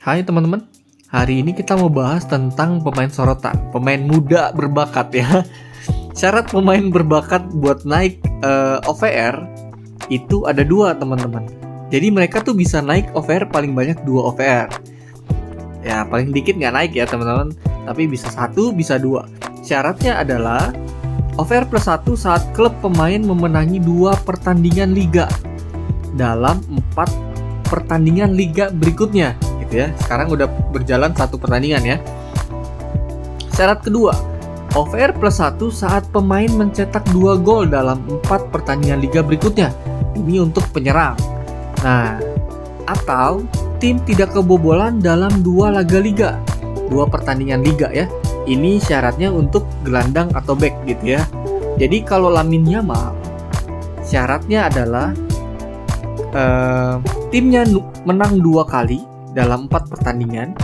Hai teman-teman, hari ini kita mau bahas tentang pemain sorotan, pemain muda berbakat ya. Syarat pemain berbakat buat naik OVR itu ada dua teman-teman. Jadi mereka tuh bisa naik OVR paling banyak 2 OVR. Ya paling dikit nggak naik ya teman-teman, tapi bisa 1, bisa 2. Syaratnya adalah OVR plus 1 saat klub pemain memenangi 2 pertandingan liga dalam 4 pertandingan liga berikutnya. Ya, sekarang udah berjalan 1 pertandingan ya. Syarat kedua, OVR plus 1 saat pemain mencetak 2 gol dalam 4 pertandingan liga berikutnya. Ini untuk penyerang. Nah, atau tim tidak kebobolan dalam 2 laga liga, 2 pertandingan liga ya. Ini syaratnya untuk gelandang atau back gitu ya. Jadi kalau Lamine Yamal, syaratnya adalah timnya menang 2 kali dalam 4 pertandingan,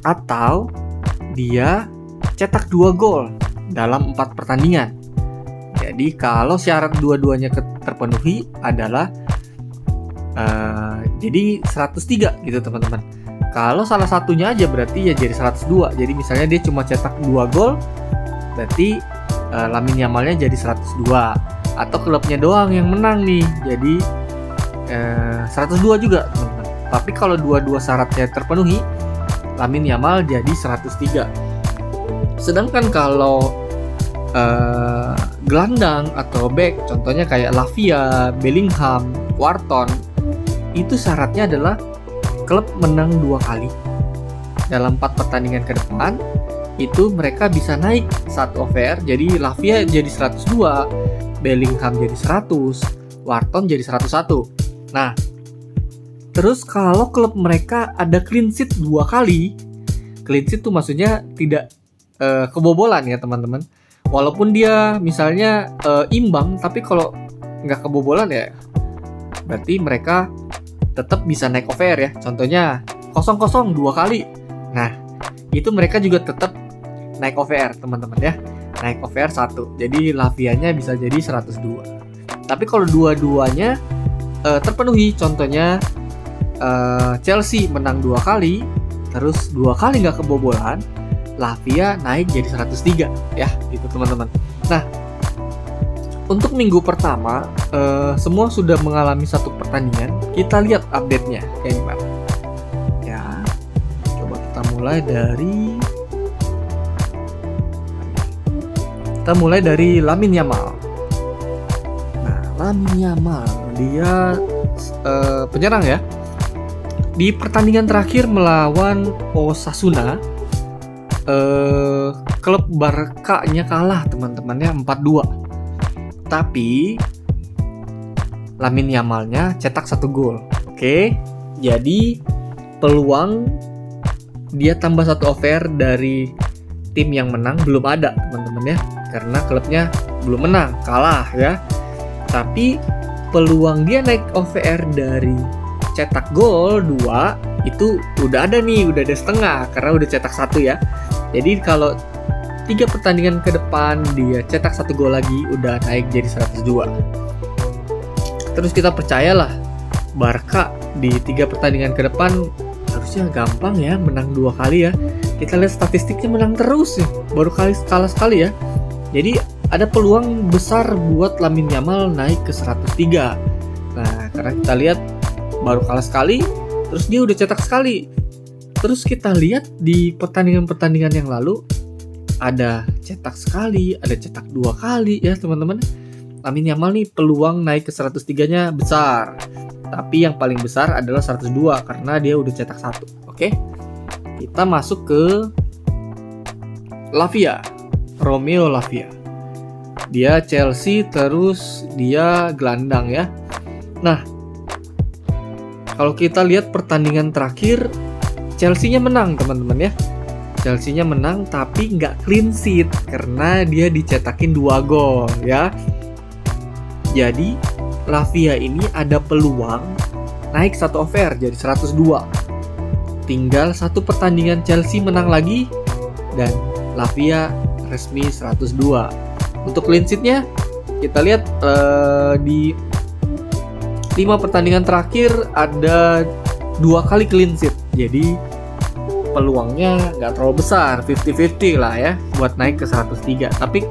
atau dia cetak 2 gol dalam 4 pertandingan. Jadi kalau syarat dua-duanya terpenuhi adalah jadi 103 gitu teman-teman. Kalau salah satunya aja berarti ya jadi 102. Jadi misalnya dia cuma cetak 2 gol, berarti Lamine Yamalnya jadi 102. Atau klubnya doang yang menang nih, jadi 102 juga teman-teman. Tapi kalau dua-dua syaratnya terpenuhi, Lamine Yamal jadi 103. Sedangkan kalau gelandang atau back, contohnya kayak Lavia, Bellingham, Wharton, itu syaratnya adalah klub menang 2 kali dalam 4 pertandingan ke depan. Itu mereka bisa naik 1 OVR. Jadi Lavia jadi 102, Bellingham jadi 100, Wharton jadi 101. Nah, terus kalau klub mereka ada clean sheet 2 kali, clean sheet itu maksudnya tidak kebobolan ya teman-teman. Walaupun dia misalnya imbang, tapi kalau nggak kebobolan ya berarti mereka tetap bisa naik OVR ya. Contohnya 0-0 2 kali. Nah, itu mereka juga tetap naik OVR teman-teman ya. Naik OVR 1. Jadi Lavianya bisa jadi 102. Tapi kalau dua-duanya terpenuhi, contohnya Chelsea menang 2 kali, terus 2 kali nggak kebobolan, Lavia naik jadi 103 ya, gitu teman-teman. Nah, untuk minggu pertama semua sudah mengalami 1 pertandingan. Kita lihat update-nya kayak gimana. Ya, coba kita mulai dari Lamine Yamal. Nah, Lamine Yamal dia penyerang ya. Di pertandingan terakhir melawan Osasuna, klub Barca-nya kalah teman-temannya 4-2. Tapi Lamine Yamalnya cetak 1 gol. Oke, jadi peluang dia tambah 1 OVR dari tim yang menang belum ada teman-teman ya, karena klubnya belum menang, kalah ya. Tapi peluang dia naik OVR dari cetak gol 2 itu udah ada nih, udah ada setengah karena udah cetak 1 ya. Jadi kalau 3 pertandingan ke depan dia cetak 1 gol lagi, udah naik jadi 102. Terus kita percayalah Barca di 3 pertandingan ke depan harusnya gampang ya, menang 2 kali ya. Kita lihat statistiknya menang terus nih, baru kalah sekali ya. Jadi ada peluang besar buat Lamine Yamal naik ke 103. Nah, karena kita lihat baru kalah sekali, terus dia udah cetak sekali. Terus kita lihat di pertandingan-pertandingan yang lalu ada cetak sekali, ada cetak 2 kali ya teman-teman. Lamine Yamal nih peluang naik ke 103-nya besar. Tapi yang paling besar adalah 102 karena dia udah cetak 1. Oke. Kita masuk ke Lavia, Romeo Lavia. Dia Chelsea, terus dia gelandang ya. Nah, kalau kita lihat pertandingan terakhir, Chelsea-nya menang teman-teman ya. Chelsea-nya menang tapi nggak clean sheet karena dia dicetakin 2 gol ya. Jadi Lavia ini ada peluang naik 1 OVR jadi 102. Tinggal 1 pertandingan Chelsea menang lagi dan Lavia resmi 102. Untuk clean sheet-nya kita lihat di 5 pertandingan terakhir ada 2 kali clean sheet. Jadi peluangnya nggak terlalu besar, 50-50 lah ya buat naik ke 103. Tapi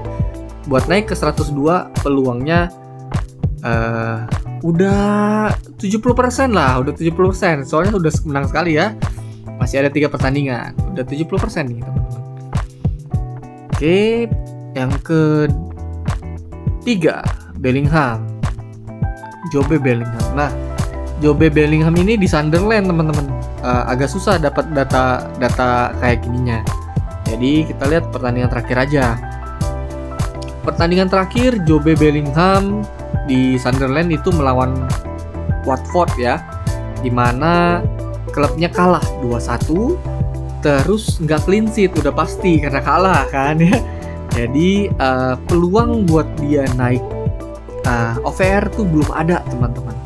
buat naik ke 102 peluangnya udah 70% lah, udah 70%. Soalnya udah menang sekali ya. Masih ada 3 pertandingan, udah 70% nih teman-teman. Oke, yang ketiga Bellingham, Jobe Bellingham. Nah, Jobe Bellingham ini di Sunderland teman-teman. Agak susah dapat data kayak gininya. Jadi kita lihat pertandingan terakhir aja. Pertandingan terakhir Jobe Bellingham di Sunderland itu melawan Watford ya, dimana klubnya kalah 2-1, terus nggak clean sheet udah pasti karena kalah kan ya. Jadi peluang buat dia naik OVR tuh belum ada teman-teman,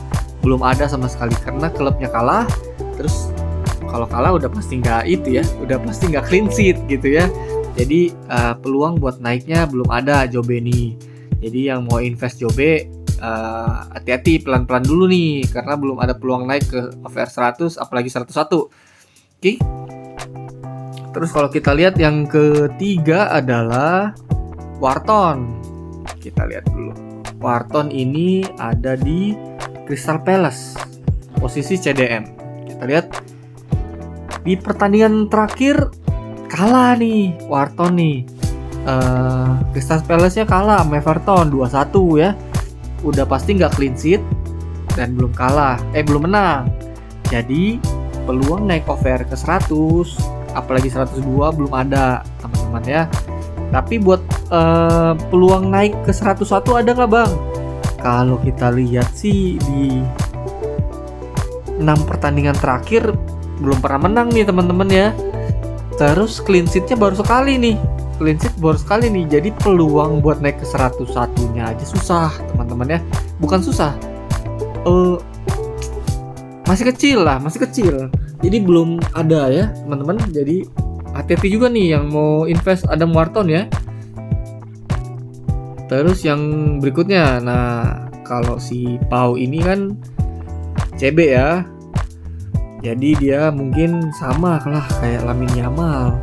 belum ada sama sekali karena klubnya kalah. Terus kalau kalah udah pasti nggak itu ya, udah pasti nggak clean sheet gitu ya. Jadi peluang buat naiknya belum ada Jobe nih. Jadi yang mau invest Jobe hati-hati, pelan-pelan dulu nih karena belum ada peluang naik ke OVR 100 apalagi 101. Oke. Terus kalau kita lihat yang ketiga adalah Wharton. Kita lihat dulu. Wharton ini ada di Crystal Palace, posisi CDM. Kita lihat di pertandingan terakhir kalah nih Wharton nih. Crystal Palace-nya kalah sama Everton 2-1 ya. Udah pasti nggak clean sheet dan belum belum menang. Jadi peluang naik OVR ke 100 apalagi 102 belum ada teman-teman ya. Tapi buat peluang naik ke 101 ada nggak bang? Kalau kita lihat sih di 6 pertandingan terakhir belum pernah menang nih teman-teman ya. Terus clean sheet-nya baru sekali nih. Jadi peluang buat naik ke 101-nya aja susah teman-teman ya. Bukan susah, masih kecil. Jadi belum ada ya teman-teman. Jadi hati-hati juga nih yang mau invest Adam Wharton ya. Terus yang berikutnya, nah kalau si Pau ini kan CB ya. Jadi dia mungkin sama lah kayak Lamine Yamal.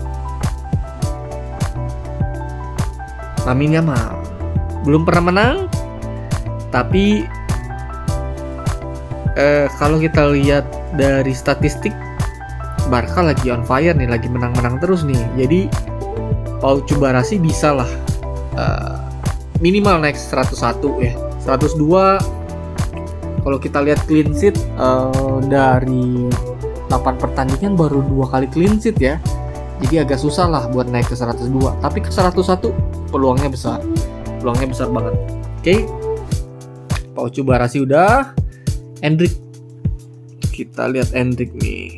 Belum pernah menang, tapi kalau kita lihat dari statistik Barca lagi on fire nih, lagi menang-menang terus nih. Jadi Pau Cubarasi bisa lah minimal naik 101 ya. 102 kalau kita lihat clean sheet dari 8 pertandingan baru 2 kali clean sheet ya. Jadi agak susah lah buat naik ke 102. Tapi ke 101 peluangnya besar banget. Oke. Pau Cubarasi udah. Endrick. Kita lihat Endrick nih.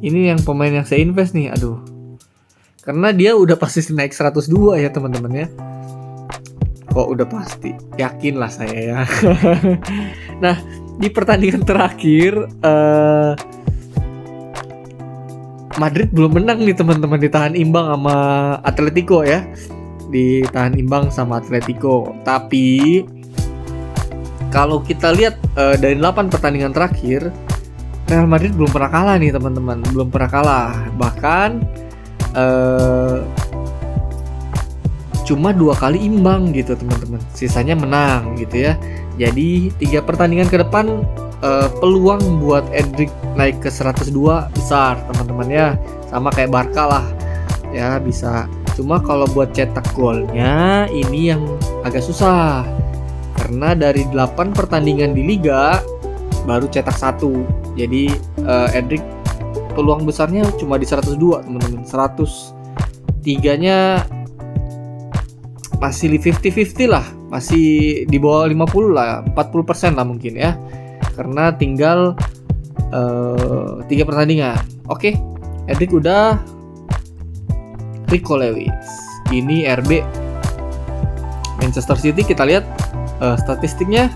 Ini yang pemain yang saya invest nih. Aduh. Karena dia udah pasti naik 102 ya teman-teman ya. Kok udah pasti? Yakin lah saya ya. Nah, di pertandingan terakhir Madrid belum menang nih teman-teman, ditahan imbang sama Atletico ya. Tapi kalau kita lihat dari 8 pertandingan terakhir Real Madrid belum pernah kalah nih teman-teman, bahkan cuma 2 kali imbang gitu teman-teman, sisanya menang gitu ya. Jadi 3 pertandingan ke depan peluang buat Endrick naik ke 102 besar teman-teman ya, sama kayak Barca lah ya, bisa. Cuma kalau buat cetak golnya ini yang agak susah karena dari 8 pertandingan di Liga baru cetak 1. Jadi Endrick peluang besarnya cuma di 102 teman-teman. 103-nya masih 50-50 lah, masih di bawah 50 lah, 40% lah mungkin ya. Karena tinggal 3 pertandingan. Oke, Endrick udah. Rico Lewis. Ini RB Manchester City, kita lihat statistiknya.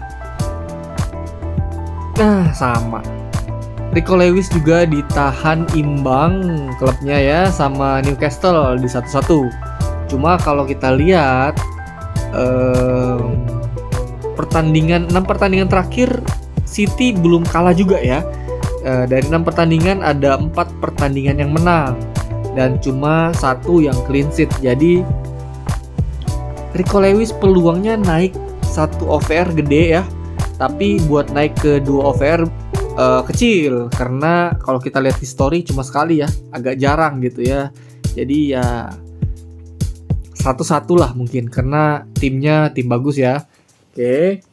Nah, sama. Rico Lewis juga ditahan imbang klubnya ya sama Newcastle di 1-1. Cuma kalau kita lihat 6 pertandingan terakhir City belum kalah juga ya. dari 6 pertandingan ada 4 pertandingan yang menang dan cuma 1 yang clean sheet. Jadi Rico Lewis peluangnya naik 1 OVR gede ya, tapi buat naik ke 2 OVR kecil, karena kalau kita lihat history cuma sekali ya, agak jarang gitu ya. Jadi ya 1-1 lah mungkin, karena timnya tim bagus ya. Oke,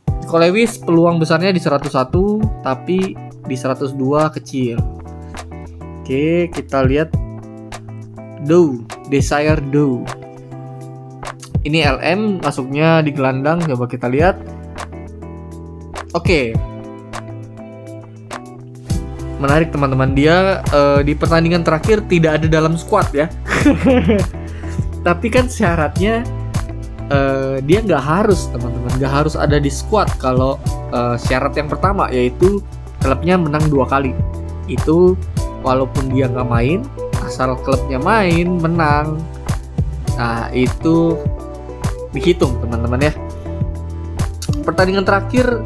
Rico Lewis peluang besarnya di 101, tapi di 102 kecil. Oke, kita lihat Desire Dow. Ini LM masuknya di gelandang, coba kita lihat. Oke, menarik teman-teman, dia di pertandingan terakhir tidak ada dalam squad ya. Tapi kan syaratnya dia nggak harus teman-teman, nggak harus ada di squad. Kalau syarat yang pertama yaitu klubnya menang 2 kali. Itu walaupun dia nggak main, asal klubnya main menang, nah itu dihitung teman-teman ya. Pertandingan terakhir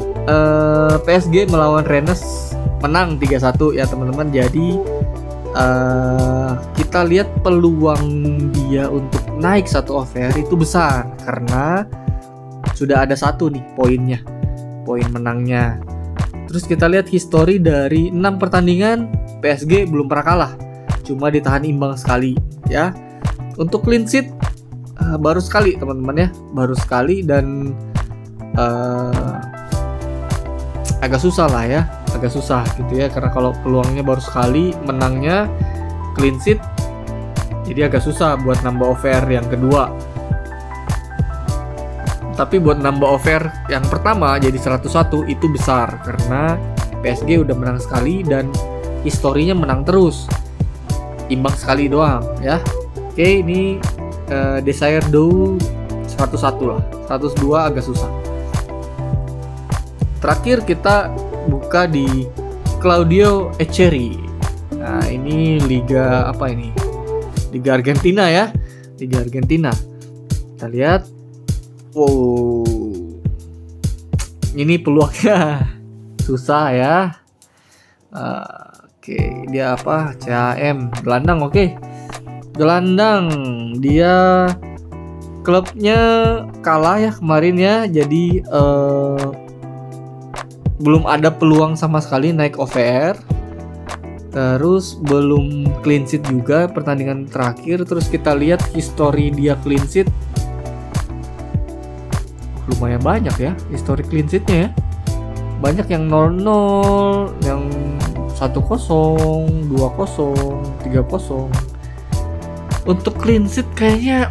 PSG melawan Rennes menang 3-1 ya teman-teman. Jadi kita lihat peluang dia untuk naik 1 OVR itu besar, karena sudah ada 1 nih poinnya, poin menangnya. Terus kita lihat history dari 6 pertandingan PSG belum pernah kalah, cuma ditahan imbang sekali ya. Untuk clean sheet baru sekali teman-teman ya, baru sekali, dan agak susah lah ya, agak susah gitu ya, karena kalau peluangnya baru sekali, menangnya clean sheet, jadi agak susah buat nambah OVR yang kedua. Tapi buat nambah OVR yang pertama jadi 101 itu besar, karena PSG udah menang sekali dan historinya menang terus, imbang sekali doang ya. Oke, ini Desire Dow 101 lah, 102 agak susah. Terakhir kita buka di Claudio Echeri. Nah, ini liga apa ini? Liga Argentina ya, Liga Argentina. Kita lihat, wow, ini peluangnya susah ya. Oke, dia apa? CAM, gelandang. Oke, gelandang. Dia klubnya kalah ya kemarin ya, jadi belum ada peluang sama sekali naik OVR. Terus belum clean sheet juga pertandingan terakhir. Terus kita lihat history dia clean sheet, lumayan banyak ya history clean sheetnya ya. Banyak yang 0-0, yang 1-0, 2-0, 3-0. Untuk clean sheet kayaknya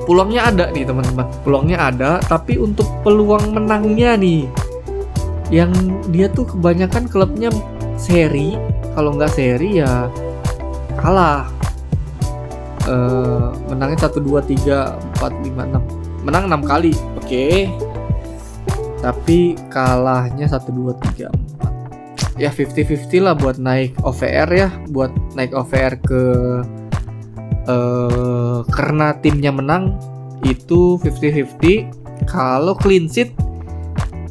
peluangnya ada nih teman-teman, peluangnya ada, tapi untuk peluang menangnya nih, yang dia tuh kebanyakan klubnya seri, kalau nggak seri ya kalah. Menangnya 1, 2, 3, 4, 5, 6, menang 6 kali, oke. Tapi kalahnya 1, 2, 3, 4. Ya 50-50 lah buat naik OVR ya, buat naik OVR ke karena timnya menang itu 50-50. Kalau clean sheet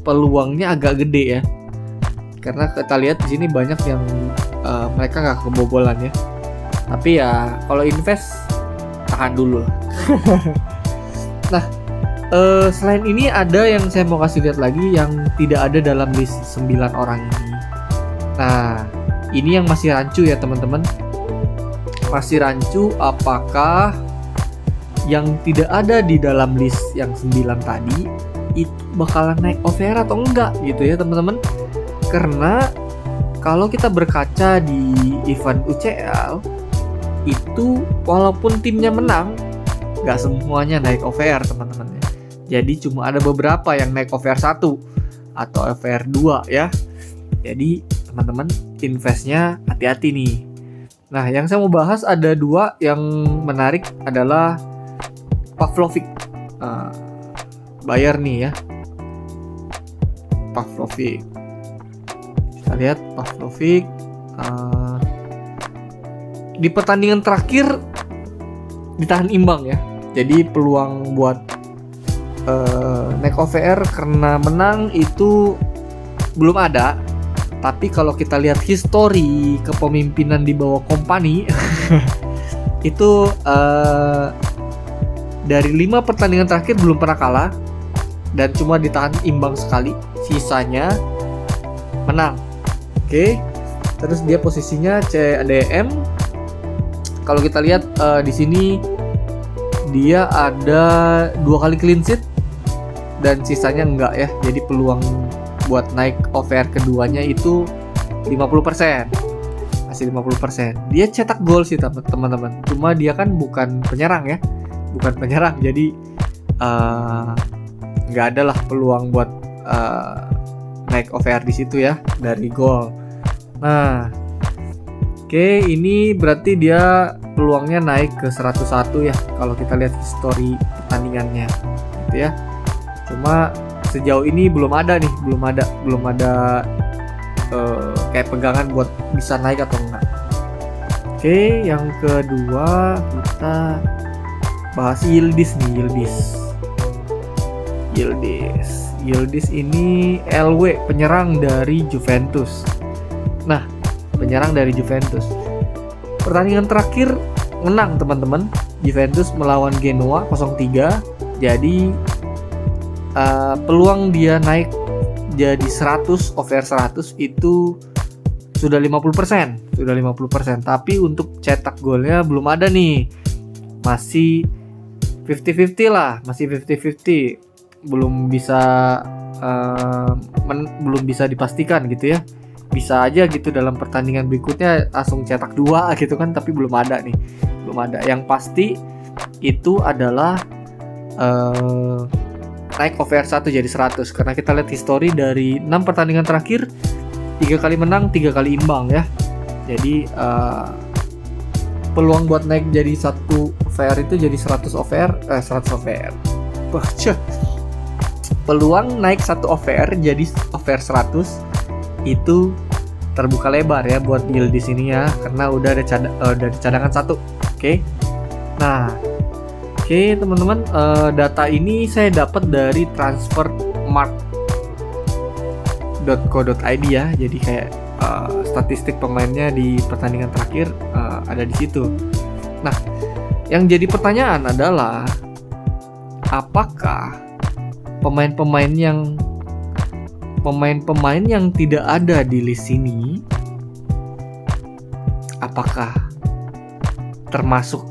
peluangnya agak gede ya, karena kita lihat di sini banyak yang mereka nggak kebobolan ya. Tapi ya kalau invest tahan dulu lah. Nah, selain ini ada yang saya mau kasih lihat lagi yang tidak ada dalam list 9 orang ini. Nah, ini yang masih rancu ya teman-teman. Masih rancu apakah yang tidak ada di dalam list yang 9 tadi itu bakalan naik OVR atau enggak gitu ya teman-teman. Karena kalau kita berkaca di event UCL itu, walaupun timnya menang, nggak semuanya naik OVR teman-teman ya. Jadi cuma ada beberapa yang naik OVR 1 atau OVR 2 ya. Jadi teman-teman investnya hati-hati nih. Nah, yang saya mau bahas ada 2 yang menarik adalah Pavlovic. Bayar nih ya, Pavlovic. Kita lihat Pavlovic di pertandingan terakhir ditahan imbang ya. Jadi peluang buat naik OVR karena menang itu belum ada. Tapi kalau kita lihat histori kepemimpinan di bawah Kompany itu dari 5 pertandingan terakhir belum pernah kalah dan cuma ditahan imbang sekali, sisanya menang. Oke. Terus dia posisinya CDM. Kalau kita lihat di sini dia ada 2 kali clean sheet dan sisanya enggak ya. Jadi peluang buat naik OVR keduanya itu 50%. Masih 50%. Dia cetak gol sih teman-teman. Cuma dia kan bukan penyerang ya. Bukan penyerang. Jadi nggak ada lah peluang buat naik OVR di situ ya dari gol. Nah, oke, ini berarti dia peluangnya naik ke 101 ya kalau kita lihat histori pertandingannya gitu ya. Cuma sejauh ini belum ada kayak pegangan buat bisa naik atau enggak. Oke, yang kedua kita bahas Yildiz nih. Yildiz ini LW, penyerang dari Juventus. Nah, penyerang dari Juventus. Pertandingan terakhir menang teman-teman. Juventus melawan Genoa 0-3. Jadi peluang dia naik jadi 100 over 100 itu sudah 50%. Tapi untuk cetak golnya belum ada nih. Masih 50-50 lah, belum bisa dipastikan gitu ya. Bisa aja gitu dalam pertandingan berikutnya langsung cetak 2 gitu kan, tapi belum ada. Yang pasti itu adalah naik over 1 jadi 100 karena kita lihat histori dari 6 pertandingan terakhir 3 kali menang, 3 kali imbang ya. Jadi peluang buat naik jadi 1 OVR itu jadi 100 OVR. Peluang naik 1 OVR jadi OVR 100 itu terbuka lebar ya buat Yildiz ini ya, karena udah ada cadangan 1. Oke. Nah, oke teman-teman, data ini saya dapat dari transfermarkt.co.id ya. Jadi kayak statistik pemainnya di pertandingan terakhir ada di situ. Nah, yang jadi pertanyaan adalah apakah pemain-pemain yang tidak ada di list ini apakah termasuk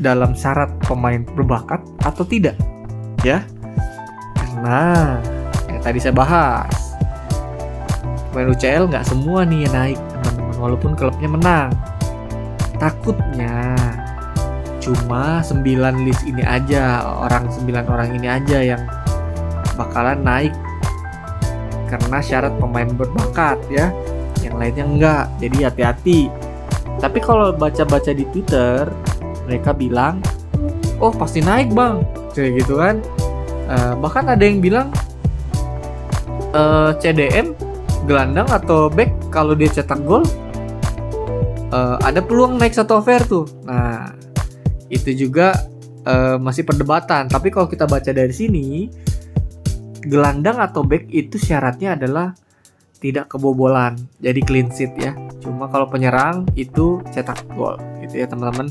dalam syarat pemain berbakat atau tidak ya? Karena tadi saya bahas pemain UCL nggak semua nih yang naik teman-teman, walaupun klubnya menang. Takutnya cuma 9 list ini aja, 9 orang ini aja yang bakalan naik karena syarat pemain berbakat ya, yang lainnya enggak. Jadi hati-hati. Tapi kalau baca-baca di Twitter, mereka bilang, oh pasti naik bang, kayak gitu kan. Bahkan ada yang bilang CDM, gelandang atau back kalau dia cetak gol ada peluang naik 1 over tuh. Nah itu juga masih perdebatan. Tapi kalau kita baca dari sini, gelandang atau back itu syaratnya adalah tidak kebobolan, jadi clean sheet ya. Cuma kalau penyerang itu cetak gol gitu ya teman-teman.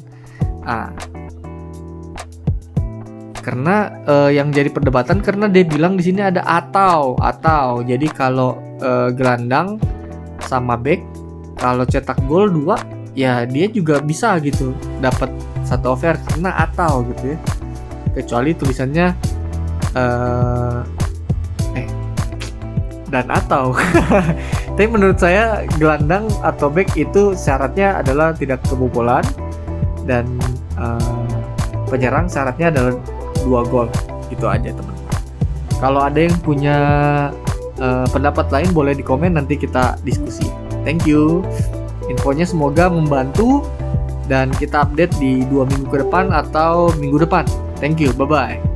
Karena yang jadi perdebatan karena dia bilang di sini ada atau. Jadi kalau gelandang sama back kalau cetak gol 2 ya dia juga bisa gitu dapat 1 over karena atau gitu ya. Kecuali tulisannya dan atau. Tapi menurut saya gelandang atau back itu syaratnya adalah tidak kebobolan dan penyerang syaratnya adalah 2 gol. Itu aja teman-teman. Kalau ada yang punya pendapat lain boleh di komen, nanti kita diskusi. Thank you. Infonya semoga membantu dan kita update di 2 minggu ke depan atau minggu depan. Thank you. Bye bye.